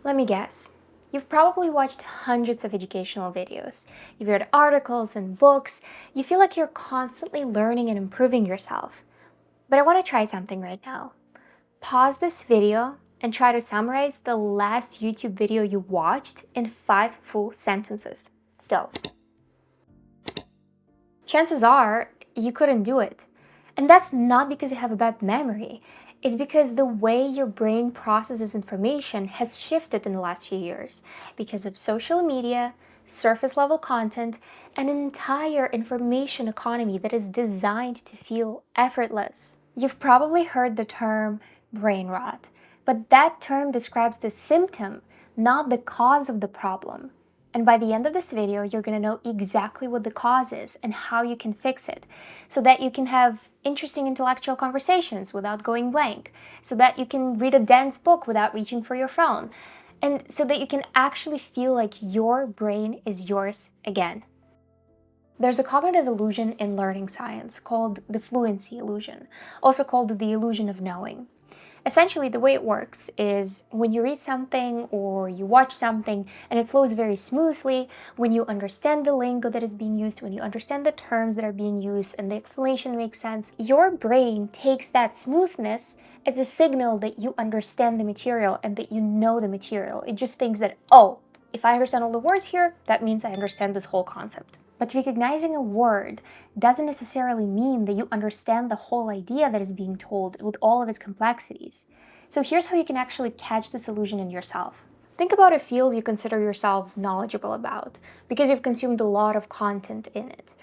Let me guess. You've probably watched hundreds of educational videos. You've read articles and books. You feel like you're constantly learning and improving yourself. But I want to try something right now. Pause this video and try to summarize the last YouTube video you watched in 5 full sentences. Go. Chances are you couldn't do it. And that's not because you have a bad memory. It's because the way your brain processes information has shifted in the last few years because of social media, surface level content, and an entire information economy that is designed to feel effortless. You've probably heard the term brain rot, but that term describes the symptom, not the cause of the problem. And by the end of this video, you're going to know exactly what the cause is and how you can fix it so that you can have interesting intellectual conversations without going blank, so that you can read a dense book without reaching for your phone, and so that you can actually feel like your brain is yours again. There's a cognitive illusion in learning science called the fluency illusion, also called the illusion of knowing. Essentially, the way it works is when you read something or you watch something and it flows very smoothly, when you understand the lingo that is being used, when you understand the terms that are being used and the explanation makes sense, your brain takes that smoothness as a signal that you understand the material and that you know the material. It just thinks that, oh, if I understand all the words here, that means I understand this whole concept. But recognizing a word doesn't necessarily mean that you understand the whole idea that is being told with all of its complexities. So here's how you can actually catch this illusion in yourself. Think about a field you consider yourself knowledgeable about because you've consumed a lot of content in it.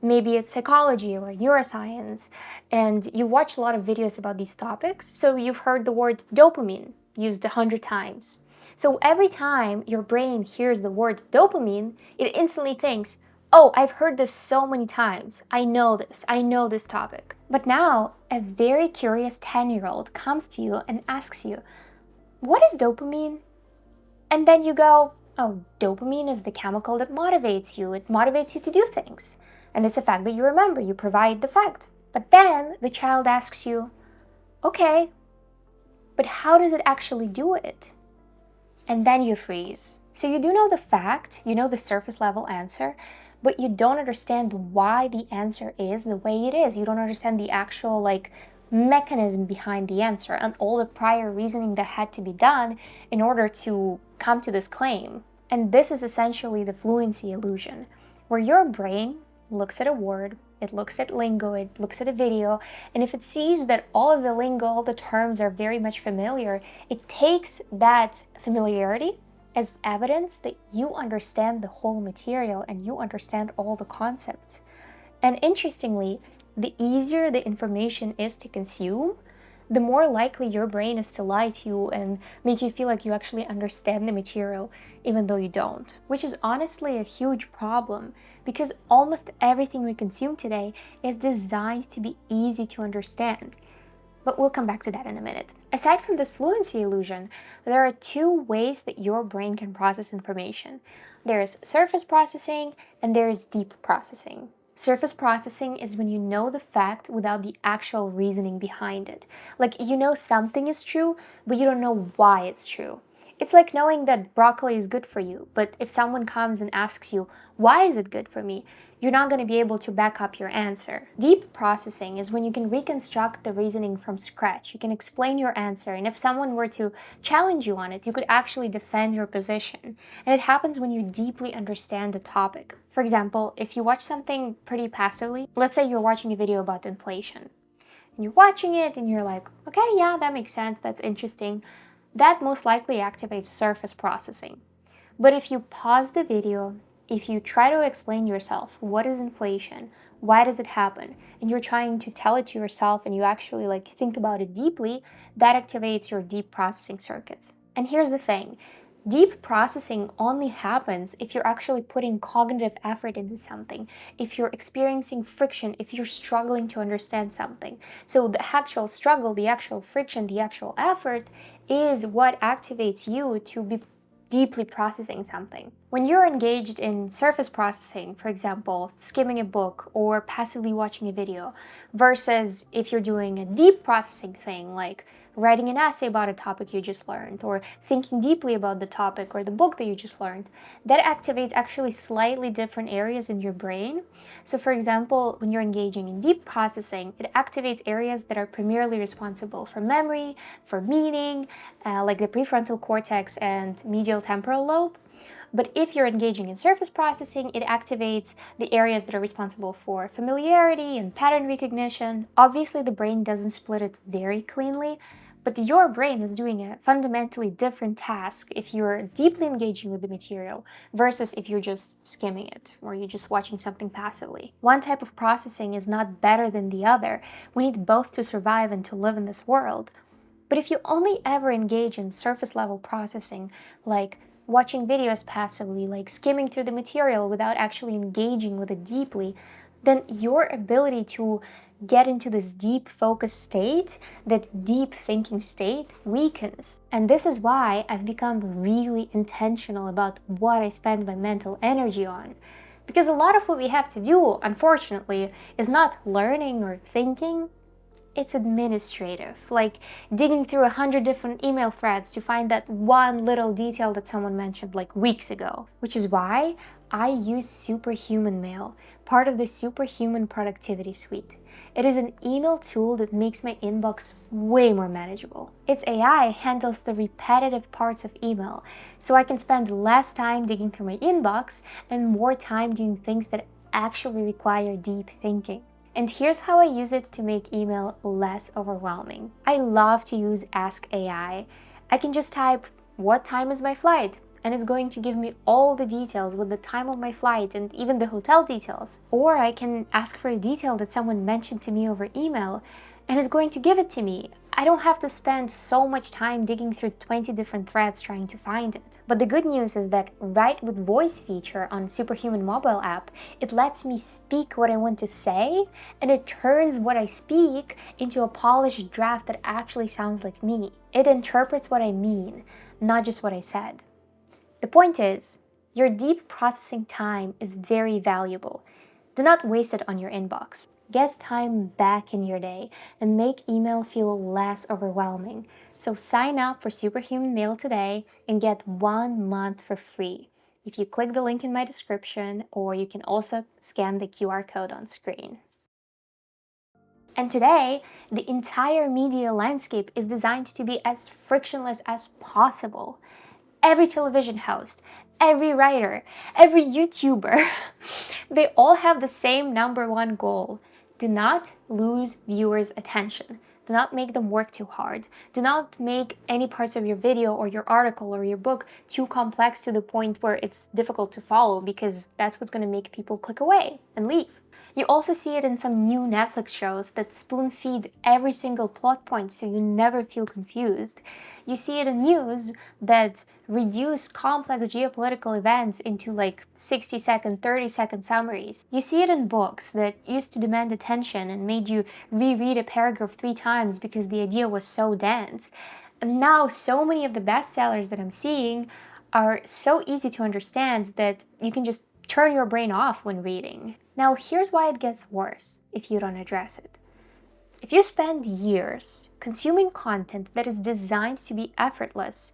Maybe it's psychology or neuroscience, and you've watched a lot of videos about these topics, so you've heard the word dopamine used 100 times. So every time your brain hears the word dopamine, it instantly thinks, oh, I've heard this so many times. I know this topic. But now, a very curious 10-year-old comes to you and asks you, what is dopamine? And then you go, oh, dopamine is the chemical that motivates you. It motivates you to do things. And it's a fact that you remember. You provide the fact. But then the child asks you, okay, but how does it actually do it? And then you freeze. So you do know the fact, you know the surface level answer, but you don't understand why the answer is the way it is. You don't understand the actual mechanism behind the answer and all the prior reasoning that had to be done in order to come to this claim. And this is essentially the fluency illusion, where your brain looks at a word, it looks at lingo, it looks at a video, and if it sees that all of the lingo, all the terms are very much familiar, it takes that familiarity as evidence that you understand the whole material and you understand all the concepts. And interestingly, the easier the information is to consume, the more likely your brain is to lie to you and make you feel like you actually understand the material, even though you don't. Which is honestly a huge problem, because almost everything we consume today is designed to be easy to understand. But we'll come back to that in a minute. Aside from this fluency illusion, there are two ways that your brain can process information. There's surface processing and there's deep processing. Surface processing is when you know the fact without the actual reasoning behind it. Like, you know something is true, but you don't know why it's true. It's like knowing that broccoli is good for you, but if someone comes and asks you, why is it good for me? You're not going to be able to back up your answer. Deep processing is when you can reconstruct the reasoning from scratch. You can explain your answer, and if someone were to challenge you on it, you could actually defend your position. And it happens when you deeply understand the topic. For example, if you watch something pretty passively, let's say you're watching a video about inflation, and you're watching it and you're like, okay, yeah, that makes sense, that's interesting. That most likely activates surface processing. But if you pause the video, if you try to explain yourself, what is inflation? Why does it happen? And you're trying to tell it to yourself and you actually think about it deeply, that activates your deep processing circuits. And here's the thing. Deep processing only happens if you're actually putting cognitive effort into something, if you're experiencing friction, if you're struggling to understand something. So the actual struggle, the actual friction, the actual effort is what activates you to be deeply processing something. When you're engaged in surface processing, for example, skimming a book or passively watching a video, versus if you're doing a deep processing thing like writing an essay about a topic you just learned, or thinking deeply about the topic or the book that you just learned. That activates actually slightly different areas in your brain. So, for example, when you're engaging in deep processing, it activates areas that are primarily responsible for memory, for meaning, like the prefrontal cortex and medial temporal lobe. But if you're engaging in surface processing, it activates the areas that are responsible for familiarity and pattern recognition. Obviously, the brain doesn't split it very cleanly, but your brain is doing a fundamentally different task if you're deeply engaging with the material versus if you're just skimming it or you're just watching something passively. One type of processing is not better than the other. We need both to survive and to live in this world. But if you only ever engage in surface level processing, like watching videos passively, like skimming through the material without actually engaging with it deeply, then your ability to get into this deep focus state, that deep thinking state, weakens. And this is why I've become really intentional about what I spend my mental energy on. Because a lot of what we have to do, unfortunately, is not learning or thinking, it's administrative, like digging through 100 different email threads to find that one little detail that someone mentioned like weeks ago. Which is why I use Superhuman Mail, part of the Superhuman Productivity Suite. It is an email tool that makes my inbox way more manageable. Its AI handles the repetitive parts of email, so I can spend less time digging through my inbox and more time doing things that actually require deep thinking. And here's how I use it to make email less overwhelming. I love to use Ask AI. I can just type, "What time is my flight?" and it's going to give me all the details with the time of my flight and even the hotel details. Or I can ask for a detail that someone mentioned to me over email and it's going to give it to me. I don't have to spend so much time digging through 20 different threads trying to find it. But the good news is that Write with Voice feature on Superhuman mobile app, it lets me speak what I want to say, and it turns what I speak into a polished draft that actually sounds like me. It interprets what I mean, not just what I said. The point is, your deep processing time is very valuable. Do not waste it on your inbox. Get time back in your day and make email feel less overwhelming. So sign up for Superhuman Mail today and get 1 month for free if you click the link in my description, or you can also scan the QR code on screen. And today, the entire media landscape is designed to be as frictionless as possible. Every television host, every writer, every YouTuber, they all have the same number one goal. Do not lose viewers' attention. Do not make them work too hard. Do not make any parts of your video or your article or your book too complex to the point where it's difficult to follow, because that's what's going to make people click away and leave. You also see it in some new Netflix shows that spoon feed every single plot point so you never feel confused. You see it in news that reduce complex geopolitical events into like 60-second, 30-second summaries. You see it in books that used to demand attention and made you reread a paragraph 3 times because the idea was so dense. And now so many of the bestsellers that I'm seeing are so easy to understand that you can just turn your brain off when reading. Now, here's why it gets worse if you don't address it. If you spend years consuming content that is designed to be effortless,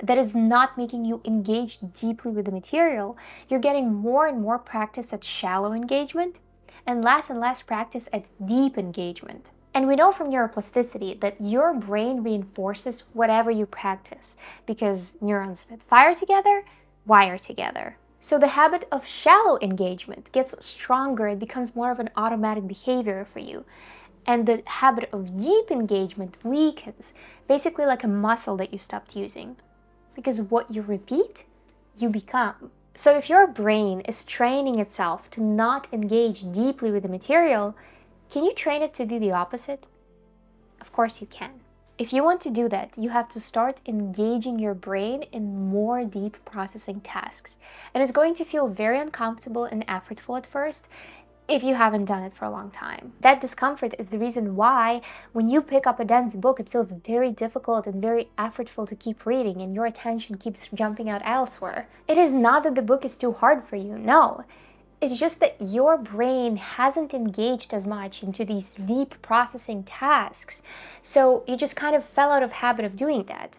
that is not making you engage deeply with the material, you're getting more and more practice at shallow engagement and less practice at deep engagement. And we know from neuroplasticity that your brain reinforces whatever you practice, because neurons that fire together wire together. So the habit of shallow engagement gets stronger, it becomes more of an automatic behavior for you. And the habit of deep engagement weakens, basically like a muscle that you stopped using. Because what you repeat, you become. So if your brain is training itself to not engage deeply with the material, can you train it to do the opposite? Of course you can. If you want to do that, you have to start engaging your brain in more deep processing tasks. And it's going to feel very uncomfortable and effortful at first if you haven't done it for a long time. That discomfort is the reason why when you pick up a dense book, it feels very difficult and very effortful to keep reading and your attention keeps jumping out elsewhere. It is not that the book is too hard for you, no. It's just that your brain hasn't engaged as much into these deep processing tasks. So you just kind of fell out of habit of doing that.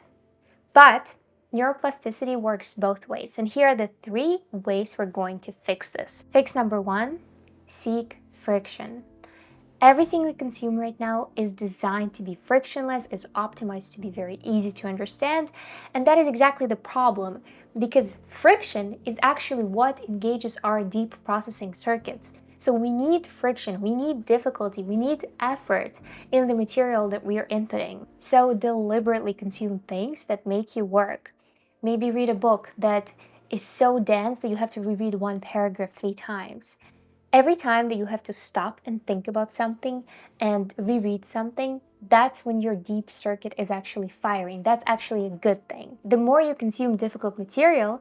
But neuroplasticity works both ways. And here are the 3 ways we're going to fix this. Fix number 1, seek friction. Everything we consume right now is designed to be frictionless, is optimized to be very easy to understand, and that is exactly the problem, because friction is actually what engages our deep processing circuits. So we need friction, we need difficulty, we need effort in the material that we are inputting. So deliberately consume things that make you work. Maybe read a book that is so dense that you have to reread one paragraph 3 times. Every time that you have to stop and think about something and reread something, that's when your deep circuit is actually firing. That's actually a good thing. The more you consume difficult material,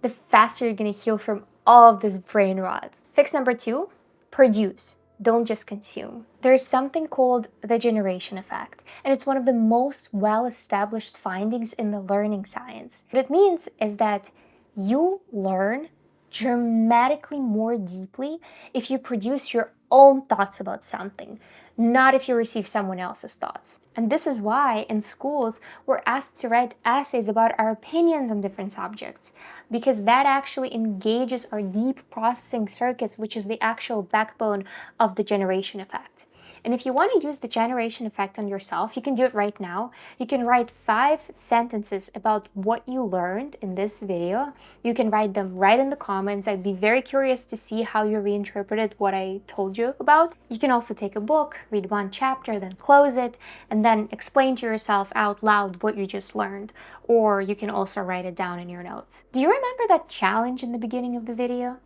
the faster you're going to heal from all of this brain rot. Fix number 2, produce. Don't just consume. There's something called the generation effect, and it's one of the most well-established findings in the learning science. What it means is that you learn dramatically more deeply if you produce your own thoughts about something, not if you receive someone else's thoughts. And this is why in schools we're asked to write essays about our opinions on different subjects, because that actually engages our deep processing circuits, which is the actual backbone of the generation effect. And if you want to use the generation effect on yourself, you can do it right now. You can write 5 sentences about what you learned in this video. You can write them right in the comments. I'd be very curious to see how you reinterpreted what I told you about. You can also take a book, read 1 chapter, then close it, and then explain to yourself out loud what you just learned. Or you can also write it down in your notes. Do you remember that challenge in the beginning of the video?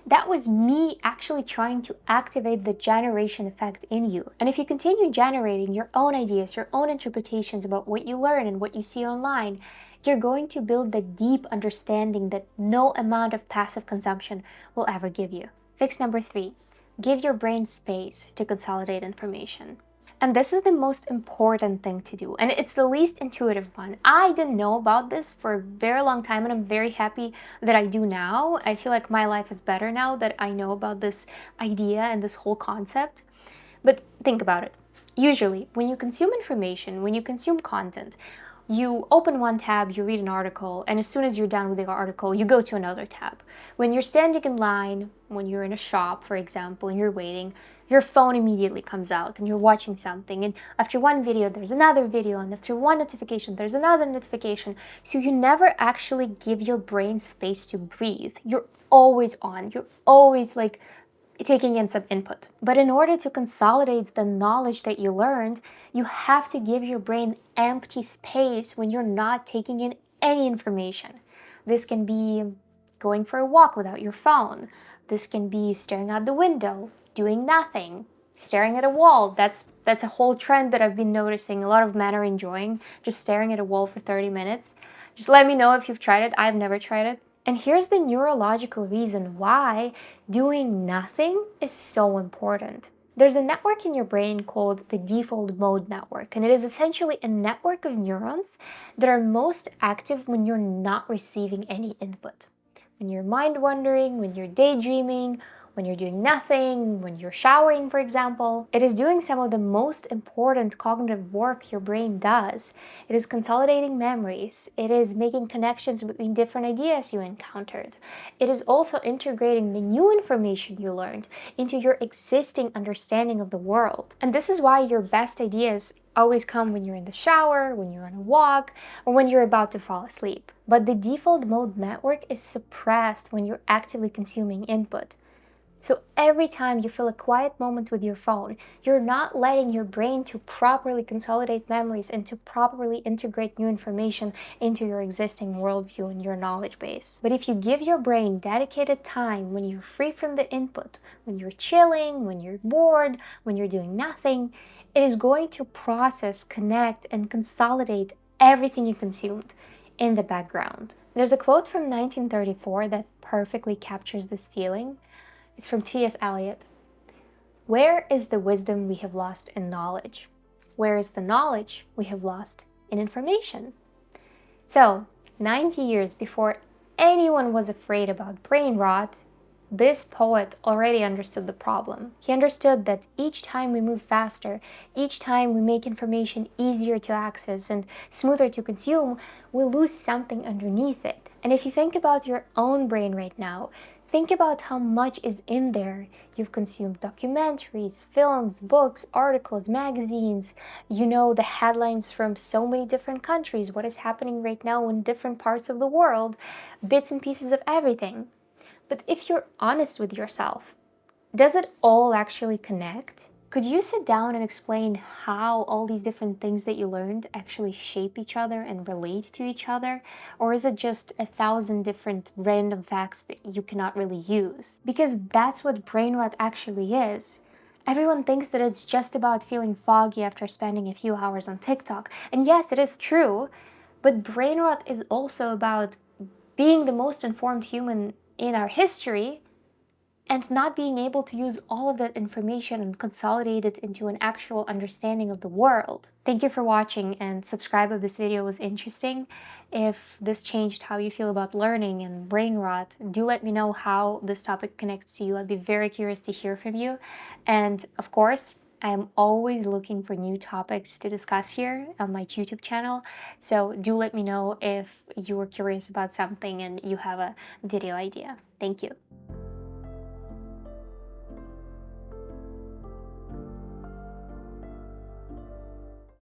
That was me actually trying to activate the generation effect in you. And if you continue generating your own ideas, your own interpretations about what you learn and what you see online, you're going to build the deep understanding that no amount of passive consumption will ever give you. Fix number 3, give your brain space to consolidate information. And this is the most important thing to do, and it's the least intuitive one. I didn't know about this for a very long time, and I'm very happy that I do now. I feel like my life is better now that I know about this idea and this whole concept. But think about it. Usually, when you consume information, when you consume content, you open one tab, you read an article, and as soon as you're done with the article, you go to another tab. When you're standing in line, when you're in a shop, for example, and you're waiting, your phone immediately comes out and you're watching something. And after one video, there's another video, and after one notification, there's another notification. So you never actually give your brain space to breathe. You're always on. You're always like taking in some input. But in order to consolidate the knowledge that you learned, you have to give your brain empty space when you're not taking in any information. This can be going for a walk without your phone. This can be staring out the window, doing nothing, staring at a wall. That's a whole trend that I've been noticing a lot of men are enjoying, just staring at a wall for 30 minutes. Just let me know if you've tried it. I've never tried it. And here's the neurological reason why doing nothing is so important. There's a network in your brain called the default mode network, and it is essentially a network of neurons that are most active when you're not receiving any input. When you're mind wandering, when you're daydreaming, when you're doing nothing, when you're showering, for example. It is doing some of the most important cognitive work your brain does. It is consolidating memories. It is making connections between different ideas you encountered. It is also integrating the new information you learned into your existing understanding of the world. And this is why your best ideas always come when you're in the shower, when you're on a walk, or when you're about to fall asleep. But the default mode network is suppressed when you're actively consuming input. So every time you feel a quiet moment with your phone, you're not letting your brain to properly consolidate memories and to properly integrate new information into your existing worldview and your knowledge base. But if you give your brain dedicated time when you're free from the input, when you're chilling, when you're bored, when you're doing nothing, it is going to process, connect, and consolidate everything you consumed in the background. There's a quote from 1934 that perfectly captures this feeling. It's from T.S. Eliot. Where is the wisdom we have lost in knowledge? Where is the knowledge we have lost in information? So, 90 years before anyone was afraid about brain rot, This poet already understood the problem. He understood that each time we move faster, each time we make information easier to access and smoother to consume, we lose something underneath it. And if you think about your own brain right now, think about how much is in there. You've consumed documentaries, films, books, articles, magazines. You know the headlines from so many different countries, what is happening right now in different parts of the world, bits and pieces of everything. But if you're honest with yourself, does it all actually connect? Could you sit down and explain how all these different things that you learned actually shape each other and relate to each other? Or is it just a thousand different random facts that you cannot really use? Because that's what brain rot actually is. Everyone thinks that it's just about feeling foggy after spending a few hours on TikTok. And yes, it is true, but brain rot is also about being the most informed human in our history and not being able to use all of that information and consolidate it into an actual understanding of the world. Thank you for watching, and subscribe if this video was interesting. If this changed how you feel about learning and brain rot, do let me know how this topic connects to you. I'd be very curious to hear from you. And of course, I am always looking for new topics to discuss here on my YouTube channel. So do let me know if you are curious about something and you have a video idea. Thank you.